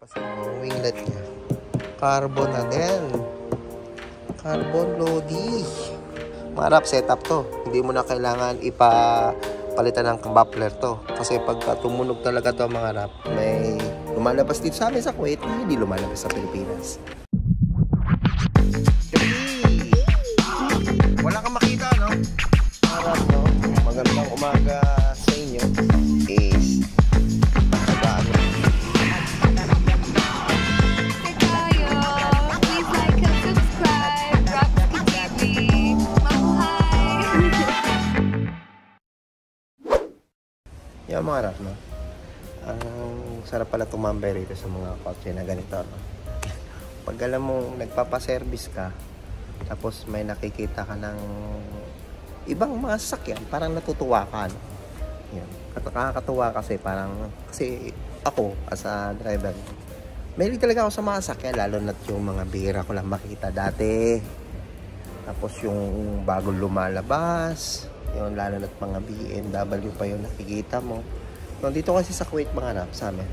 Kasi yung winglet niya, carbon na din. Carbon Lodi. Marap setup to. Hindi mo na kailangan ipapalitan ng muffler to. Kasi pagka tumunog talaga to mga rap, may lumalabas dito sa amin sa Kuwait na hindi lumalabas sa Pilipinas. Wala kang makita, no? Marap, no? Magandang umaga sa inyo. Is yung mga rap, no? Ang sarap pala tumambay rito sa mga kotse na ganito, no? Pag alam mo, nagpapaservice ka, tapos may nakikita ka ng ibang mga sasakyan, parang natutuwa ka, no? Yan. Nakakatuwa kasi kasi ako, as a driver, mahilig talaga ako sa mga sasakyan, lalo na yung mga bihira ko lang makita dati. Tapos yung bagong lumalabas, yung lalo na't mga BMW pa yung nakikita mo. No, dito kasi sa Kuwait mga rap, sa amin,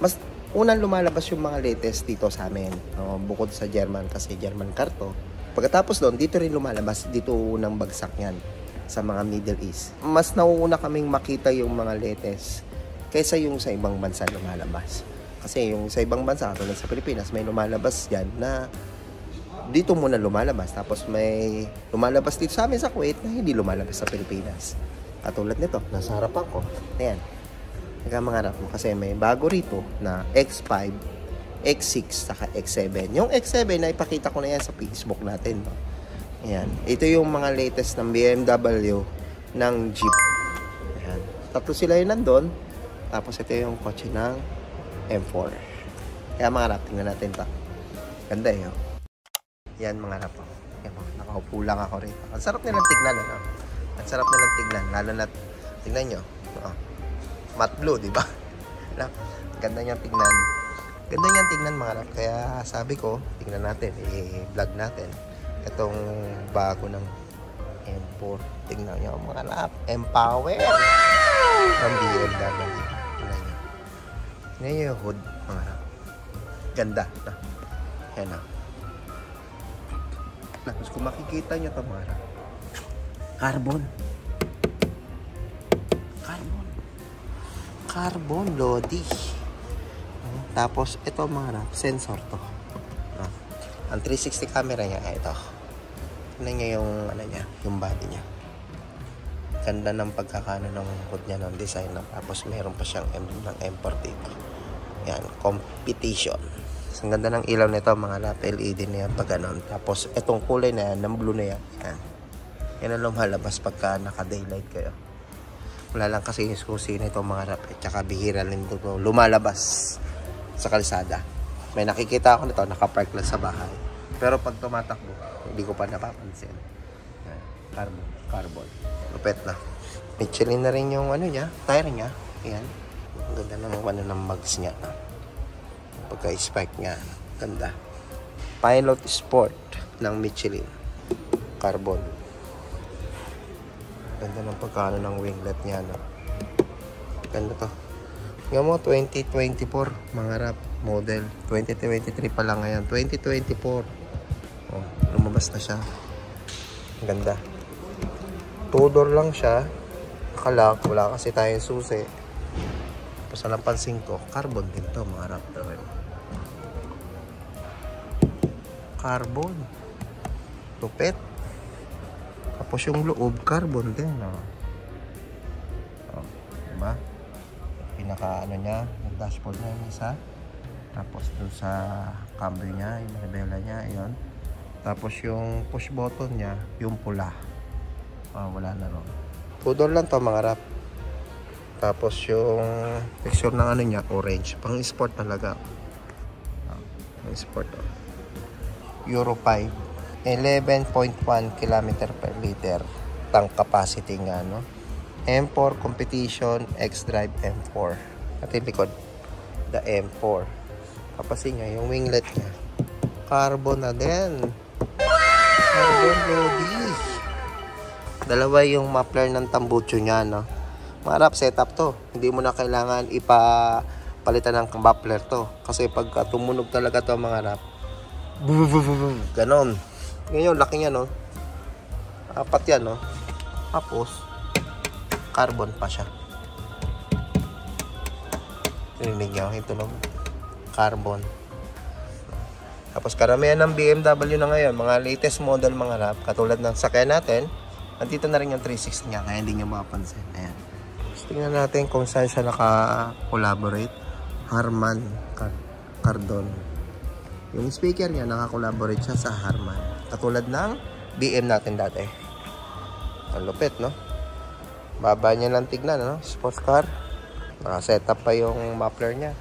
mas unang lumalabas yung mga latest dito sa amin, no, bukod sa German kasi German car to. Pagkatapos doon, dito rin lumalabas, dito unang bagsak yan sa mga Middle East. Mas nauuna kaming makita yung mga latest kaysa yung sa ibang bansa lumalabas. Kasi yung sa ibang bansa, tulad sa Pilipinas, may lumalabas dyan na dito muna lumalabas, tapos may lumalabas dito sa amin sa Kuwait na hindi lumalabas sa Pilipinas. Katulad nito, nasa harapan ko. Ayan. Nagkamangarap mo kasi may bago rito na X5, X6, saka X7. Yung X7 na ipakita ko na yan sa Facebook natin. No? Ayan. Ito yung mga latest ng BMW ng Jeep. Ayan. Tatlo sila yun nandun. Tapos ito yung kotse ng M4. Kaya mga rap, tingnan natin ito. Ganda eh. Oh. Yan mga rap. Nakaupo lang ako rito. Ang sarap nilang tignan. Ano? Ang sarap nilang tignan. Lalo na, tignan nyo. Matte blue, di ba? Ganda niyang tignan. Ganda niyang tignan mga rap. Kaya sabi ko, tignan natin. I-vlog natin. Itong bago ng M4. Tignan nyo mga rap. Empower. Ng BMW. Tignan nyo. Tignan nyo yung hood mga rap. Ganda. Yan na. Tapos kung makikita nyo ito mga rap, carbon Lodi. Tapos ito mga rap, sensor to. Ang 360 camera niya, ito. Tignan nyo yung ano niya, yung body niya. Ganda ng pagkakano ng hood niya, ng design. Tapos meron pa siyang ng M4 dito. Yan, competition. Ang ganda ng ilaw nito mga rap, LED na yan pag ganon. Tapos itong kulay na yan, ng blue na yan. Yan ang lumalabas pagka naka-daylight kayo. Wala lang kasi yung susi na ito mga rap. Tsaka bihira lang ito lumalabas sa kalsada. May nakikita ako nito, nakapark lang sa bahay. Pero pag tumatakbo, hindi ko pa napapansin. Carbon. Lupet na. Michelin na rin yung ano niya, tire niya. Ayan. Ang ganda ng mags niya. Pagka-spike niya, ganda. Pilot Sport ng Michelin. Carbon. Ganda ng pagkano ng winglet niya, no? Ganda to. Nga mo, 2024, mga rap, model. 2023 pa lang ngayon. 2024. Oh, lumabas na siya. Ganda. Two-door lang siya. Nakalock. Wala kasi tayong susi. Tapos alam pansin ko, carbon din to, mga rap. Carbon. Lupet. Tapos yung loob, carbon din. Diba? Pinaka ano niya, yung dashboard niya yung isa. Tapos dun sa cambio niya, yung rebela niya, yun. Tapos yung push button niya, yung pula. Wala na ron. Two-door lang to mga rap. Tapos yung texture ng ano niya, orange. Pang sport talaga. Pang sport. Euro 5. 11.1 km per liter. Tank capacity nga, no? M4 competition, X-Drive M4. At yung likod, the M4. Kapasin niya, yung winglet niya. Carbon na din. Carbon Lodi. Dalawa yung muffler ng tambucho niya, no? Mga rap, setup to. Hindi mo na kailangan palitan ng muffler to. Kasi pagka tumunog talaga to mga rap, ganon. Ngayon, laki niya, no? Apat yan, no? Tapos, carbon pa siya. Narinig niyo yung tunog? Carbon. Tapos, karamihan ng BMW na ngayon, mga latest model mga rap, katulad ng sakyan natin, nandito na rin yung 360 niya, kaya hindi niyo mapapansin. Ayan. Tapos, tingnan natin kung saan siya naka-collaborate. Harman Kardon. Yung speaker niya, naka-collaborate siya sa Harman. Katulad ng BM natin dati. Ang lupit, no? Baba niya lang tignan, no? Sports car. Naka-setup pa yung muffler niya.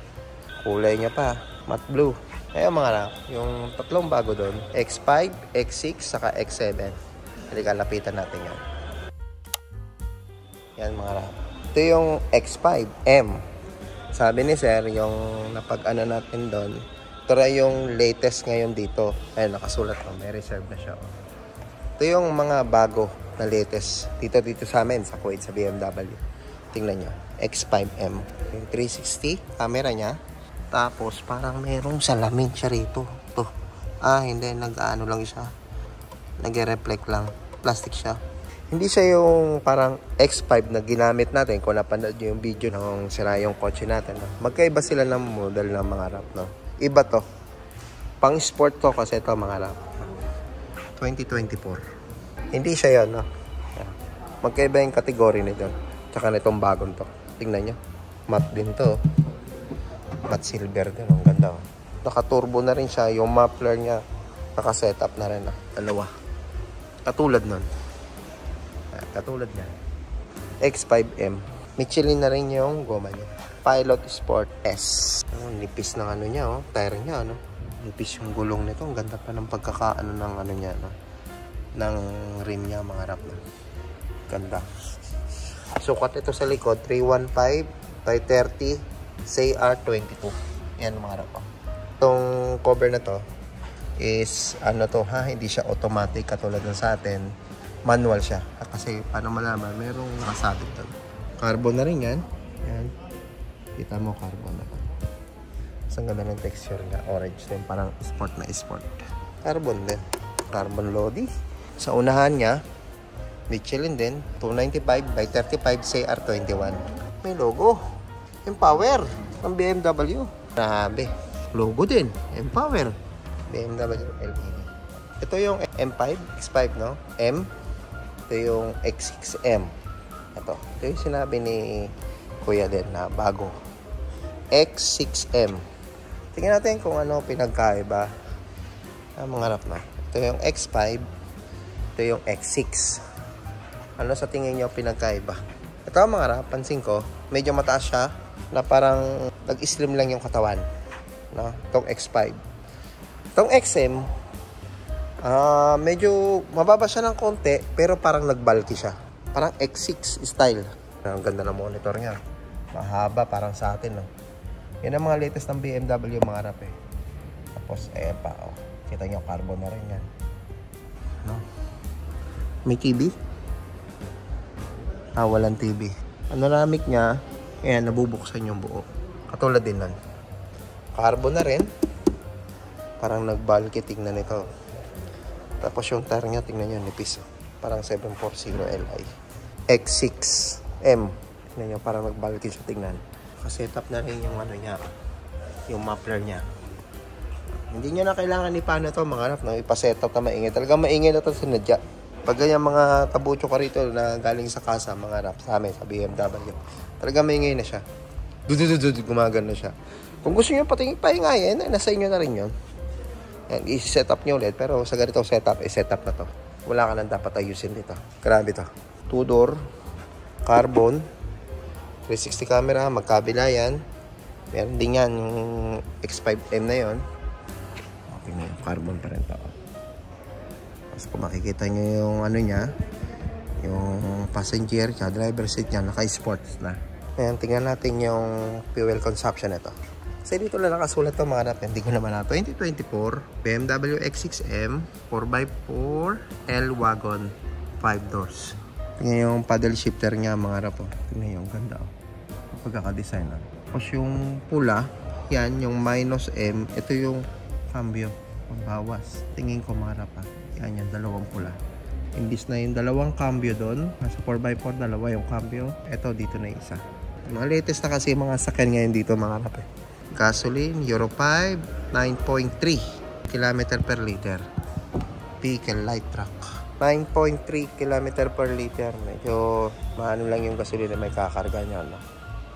Kulay niya pa. Matte blue. Ayun mga rap. Yung tatlong bago doon. X5, X6, saka X7. Halika, lapitan natin yan. Yan mga rap. Ito yung X5M. Sabi ni sir, yung napag-ano natin doon, ito rin yung latest ngayon dito. Ayun, nakasulat ko. May reserve na siya. Ito yung mga bago na latest. Dito sa amin, sa Kuwait, sa BMW. Tingnan nyo. X5M. Yung 360, camera niya. Tapos, parang merong salamin siya rito. Ito. Hindi. Nag-ano lang siya. Nag-reflect lang. Plastic siya. Hindi siya yung parang X5 na ginamit natin. Kung napanood nyo yung video ng sira yung kotse natin. No? Magkaiba sila ng model ng mga rap. No? Iba to. Pang sport to kasi ito mga rap. 2024. Hindi siya yun. No? Magkaiba yung kategory nito. Tsaka nitong bagong to. Tingnan nyo. Matte din to. Matte silver din. Ang ganda. Oh. Naka-turbo na rin siya. Yung muffler niya naka-setup na rin. Dalawa. Katulad nun. Katulad niya. X5M. Michelin na rin yung goma niya. Pilot Sport S. Nipis ng ano niya. Oh. Tire niya. Ano? Nipis yung gulong nito. Ang ganda pa ng pagkakaano ng ano niya. No? Ng rim niya. Mga rap na. Ganda. Sukat ito sa likod. 315 by 30 CR22. Yan mga rap. Itong cover na to is ano to ha. Hindi siya automatic katulad ng sa atin. Manual siya. Kasi paano malaman, merong nakasabit doon. Carbon na rin yan. Yan. Kita mo carbon na. Ang ganda ng texture niya. Orange din. Parang sport na sport. Carbon din. Carbon Lodi. Sa unahan niya, Michelin din. 295 by 35 CR21. May logo. Empower. Ng BMW. Grabe. Logo din. Empower. BMW LED. Ito yung M5. X5 no? M. Ito yung X6M. Ito yung sinabi ni Kuya din na bago. X6M. Tingnan natin kung ano pinagkaiba. Mga rap na. Ito yung X5. Ito yung X6. Ano sa tingin nyo pinagkaiba? Ito mga rap, pansin ko, medyo mataas siya na parang nag-slim lang yung katawan. No? Itong X5. Itong XM, medyo mababa siya ng konti pero parang nag-bulky siya. Parang X6 style. Ang ganda ng monitor niya. Mahaba parang sa atin. No? Yan ang mga latest ng BMW mga rap eh. Tapos ayan pa. Oh. Kita nyo carbon na rin yan. No? May TV? Walang TV. Ang panoramic niya, ayan, nabubuksan yung buo. Katulad din nun. Carbon na rin. Parang nag-bulky, tingnan ito. Tapos yung tire niya, tingnan nyo, nipis. Parang 740 Li. X6M. Tingnan nyo, parang nag-bulky siya, tingnan. Nakasetup na rin yung ano niya. Yung muffler niya. Hindi nyo na kailangan ni paano ito, mga rap, no? Ipasetup na maingay. Talagang maingay na ito sinadya. Pag ganyan mga tabucho ka rito na galing sa kasa, mga rap, sa amin, sa BMW. Talagang maingay na siya. Gumagano na siya. Kung gusto nyo pahingayin, nasa inyo na rin yun. I-set up nyo ulit. Pero sa ganito setup, i-setup na to. Wala ka nang dapat ayusin dito. Grabe to. 2-door, carbon, 360 camera, magkabila yan. Meron din yan, yung X5M na yon. Okay na yung carbon pa rin to. Tapos kung makikita nyo yung ano niya, yung passenger, driver seat niya, naka-sports na. Ayan, tingnan natin yung fuel consumption nito. Kasi dito lang nakasulat ito mga rap. Hindi ko naman na 2024 BMW X6M 4x4 L-Wagon 5 doors. Tingnan yung paddle shifter niya mga rap. Tingnan yung ganda. Pagkakadesign. Tapos yung pula, yan, yung minus M, ito yung cambio, pambawas. Tingin ko mga rap, yan yung dalawang pula. Imbis na yung dalawang cambio doon, nasa 4x4, dalawa yung cambio. Ito, dito na isa. Mga latest na kasi mga sakyan ngayon dito mga rap. Gasoline, Euro 5, 9.3 km per liter. Vehicle light truck. 9.3 km per liter. Medyo maano lang yung gasolina may kakarga niya, no?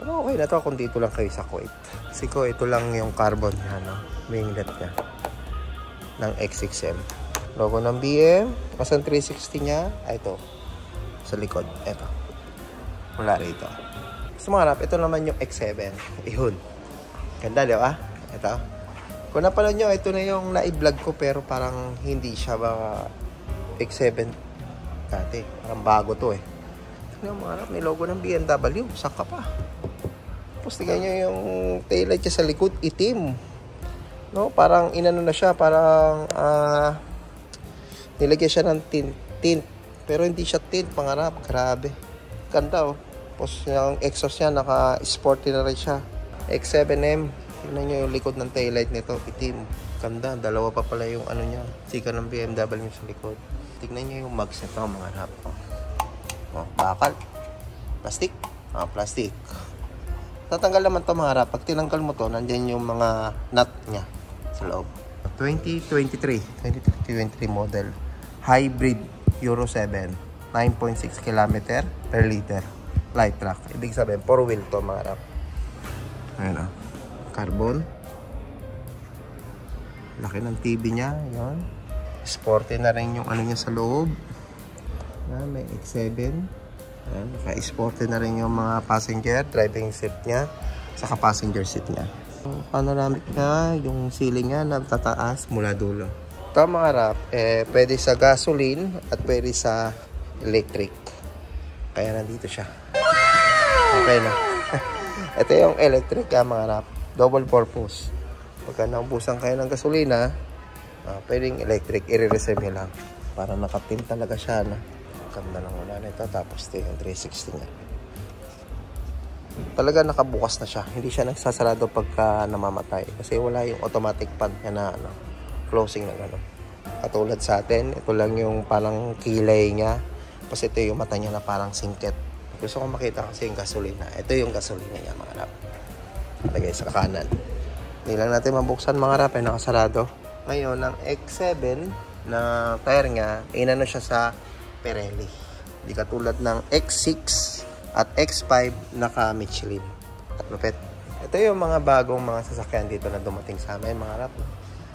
Pero okay na to kung dito lang kayo sa Kuwait. Kasi ko ito lang yung carbon niya, no? Winglet niya ng X6M. Logo ng BM. Kasan 360 niya. Ito. Sa likod. Ito. Wala rito. So mga rap, ito naman yung X7. Ihun. Ganda, di ba? Ito. Kung napanood nyo, ito na yung na-vlog ko pero parang hindi siya ba X7 dati. Parang bago to eh. Tignan mga rap, may logo ng BMW. Saka pa. Tapos tignan nyo yung taillight niya sa likod. Itim. No? Parang inano na siya. Parang nilagyan siya ng tint. Pero hindi siya tint, mga rap. Grabe. Ganda oh. Tapos yung exhaust niya, naka-sporty na rin siya. X7M. Tignan nyo yung likod ng taillight nito. Itim. Ganda. Dalawa pa pala yung ano niya. Sika ng BMW sa likod. Tignan nyo yung mags nito, mga rap. Oh, bakal. Plastic. Plastic. Tatanggal naman to mga rap. Pag tinanggal mo to, nandyan yung mga nut niya sa loob. 2023 model. Hybrid Euro 7. 9.6 km per liter. Light truck. Ibig sabihin, 4 wheel to mga rap. Ayan o. Carbon. Laki ng TV niya. Ayan. Sporty na rin yung ano niya sa loob. Ayan, may X7. Ayan. Naka-sporty na rin yung mga passenger. Driving seat niya. Saka passenger seat niya. Yung panoramic niya, yung ceiling niya natataas mula dulo. Ito mga rap, pwede sa gasoline at pwede sa electric. Kaya nandito siya. Okay na. Ito yung electric mga rap. Double purpose. Pagka naubusan kayo ng gasolina, pwedeng electric. I-reserve nyo lang. Para nakatim talaga siya. No? Ganda lang muna nito. Tapos ito yung 360 niya. Talaga nakabukas na siya. Hindi siya nagsasarado pagka namamatay. Kasi wala yung automatic pan niya na closing na gano'n. Katulad sa atin, ito lang yung parang kilay niya. Tapos ito yung mata niya na parang singket. Gusto ko makita kasi yung gasolina. Ito yung gasolina niya mga rap. Lagay sa kanan. Hindi lang natin mabuksan mga rap. Nakasarado. Ngayon, ang X7 na tire niya, inano siya sa Pirelli. Hindi katulad ng X6 at X5 naka-Michelin. Lupit. Ito yung mga bagong mga sasakyan dito na dumating sa amin mga rap.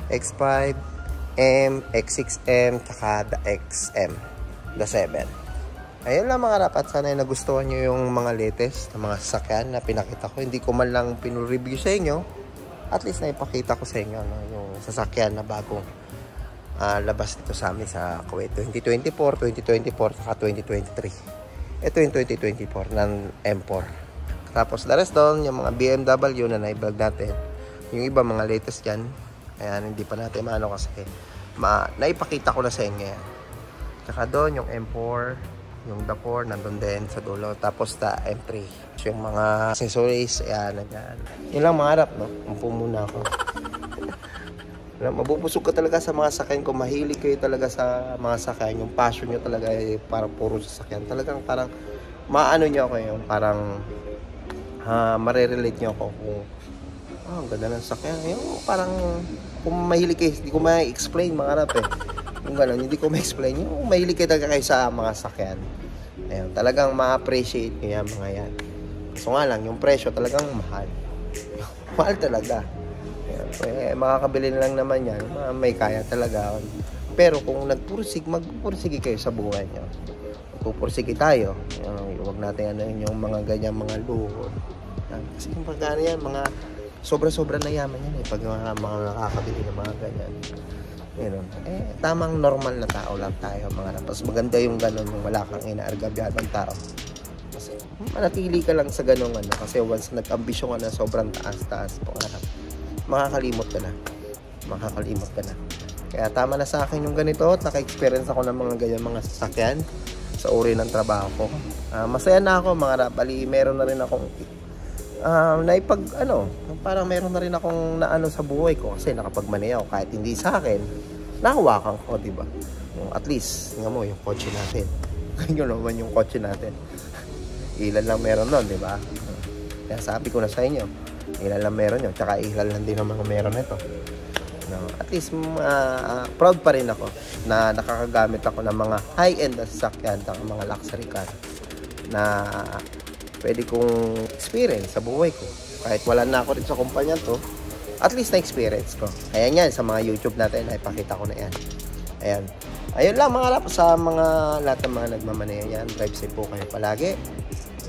X5, M, X6M, tsaka the XM, the 7. Ayun lang mga rap, at sana nagustuhan nyo yung mga latest na mga sasakyan na pinakita ko. Hindi ko man lang pinureview sa inyo. At least na ipakita ko sa inyo yung sasakyan na bagong labas dito sa amin sa Kuwait. 2024, 2024, tsaka 2023. Ito yung 2024 ng M4. Tapos the rest doon, yung mga BMW na na-vlog natin. Yung iba mga latest dyan. Ayan, hindi pa natin maano kasi naipakita ko na sa inyo yan. Tsaka doon yung M4, yung the 4 nandun din sa dulo. Tapos the M3. So, yung mga accessories, ayan, ayan. Yun lang mga harap, no? Umpo muna ako. Mabubusog ka talaga sa mga sakyan. Kung mahilig kayo talaga sa mga sakyan, yung passion nyo talaga ay parang puro sa sakyan. Talagang parang maano nyo ako yung parang marerelate nyo ako kung ang ganda ng sakyan. Yung parang kung mahilig kayo, hindi ko ma-explain mga harap eh. Yung gano'n, hindi ko ma-explain. Yung mahilig kayo talaga kayo sa mga sakyan. Ayun, talagang ma-appreciate nyo yan mga yan. So nga lang, yung presyo talagang mahal. Mahal talaga. Makakabili na lang naman yan. May kaya talaga. Pero kung magpupursige kayo sa buhay nyo, magpupursige tayo. Huwag natin yung mga ganyan mga luho. Kasi yung pagkano yan, mga sobra-sobra na yaman yan pag mga nakakabili ng mga ganyan. Tamang normal na tao lang tayo mga tapos maganda yung gano'n, yung wala kang inaargabyadang tao. Kasi manatili ka lang sa gano'n kasi once nag-ambisyon ka na sobrang taas-taas po makakalimot ka na. Kaya tama na sa akin yung ganito at naka-experience ako ng mga ganyan mga sasakyan sa uri ng trabaho ko. Masaya na ako mga rap. Bali, meron na rin akong naipag, ano, parang meron na rin akong naano sa buhay ko kasi nakapagmaneho kahit hindi sa akin, nahawakan ko, di ba? At least, nga mo, yung kotse natin. Ganyan naman yung kotse natin. Ilan lang meron nun, di ba? Kaya sabi ko na sa inyo, ilan lang meron yun. Tsaka ilan lang din naman meron nito. No, at least, proud pa rin ako na nakakagamit ako ng mga high-end na sasakyan at mga luxury car na pwede kong experience sa buhay ko. Kahit wala na ako rin sa kumpanya to, at least na-experience ko. Ayan yan, sa mga YouTube natin, ay pakita ko na yan. Ayan. Ayun lang mga lap, sa mga lahat ng mga nagmamaneho yan, drive safe po kayo palagi.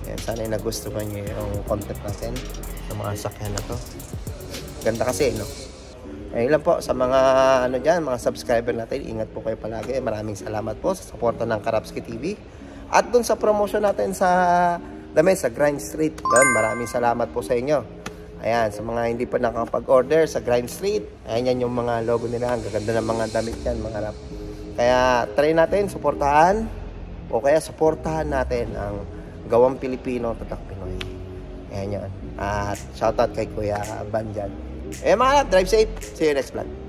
Ayan, sana nagustuhan nyo yung content natin sa mga sakyan na to. Ganda kasi, no? Ayun lang po, sa mga ano dyan, mga subscriber natin, ingat po kayo palagi. Maraming salamat po sa suporta ng Karapski TV. At dun sa promotion natin sa damit sa Grind Street, doon, maraming salamat po sa inyo. Ayan, sa mga hindi pa nakapag-order sa Grind Street, ayan yan yung mga logo nila. Ang gaganda ng mga damit yan, mga rap. Kaya try natin, suportahan, o kaya suportahan natin ang Gawang Pilipino, Tatak Pinoy. Ayan yan. At shoutout kay Kuya Banjan. Eh mga rap, drive safe. See you next vlog.